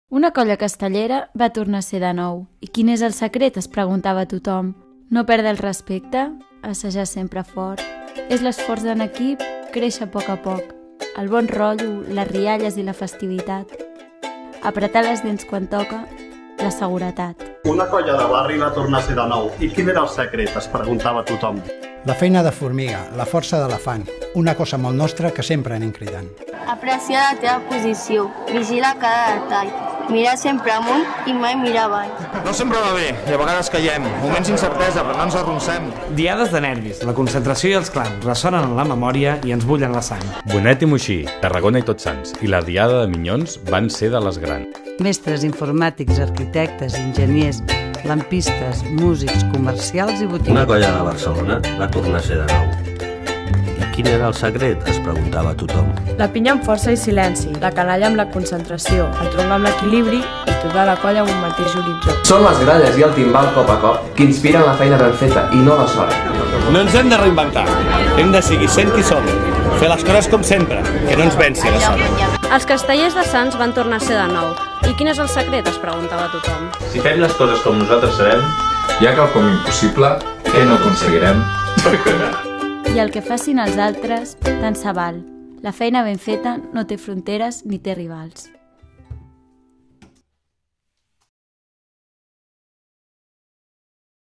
Una colla castellera va tornar a ser de nou. I quin és el secret? Es preguntava tothom. No perdre el respecte, assajar sempre fort. És l'esforç d'en equip, créixer a poc. El bon rotllo, les rialles i la festivitat. Apretar les dents quan toca, la seguretat. Una colla de barri va tornar a ser de nou. I quin era el secret? Es preguntava tothom. La feina de formiga, la força d'elefant, una cosa molt nostra que sempre anem cridant. Apreciar la teva posició, vigila cada detall, mirar sempre amunt i mai mirar avall. No sempre va bé, i a vegades caiem, moments d'incertesa, però no ens arronsem. Diades de nervis, la concentració i els clams ressonen en la memòria i ens bullen la sang. Bonet i Moixí, Tarragona i Tots Sants i la Diada de Minyons van ser de les grans. Mestres informàtics, arquitectes, enginyers, lampistes, músics, comercials i botiguers. Una colla de Barcelona va tornar a ser de nou. I quin era el secret? Es preguntava tothom. La pinya amb força i silenci, la canalla amb la concentració, el tronc amb l'equilibri i tota la colla amb un mateix horitzó. Són les gralles i el timbal cop a cop que inspiren la feina ben feta i no la sola. No ens hem de reinventar, hem de seguir sent qui som, fer les coses com sempre, que no ens venci la sort. Els castellers de Sants van tornar a ser de nou. I quin és el secret? Es preguntava tothom. Si fem les coses com nosaltres sabem, hi ha quelcom impossible que no aconseguirem. I el que facin els altres, tant se val. La feina ben feta no té fronteres ni té rivals.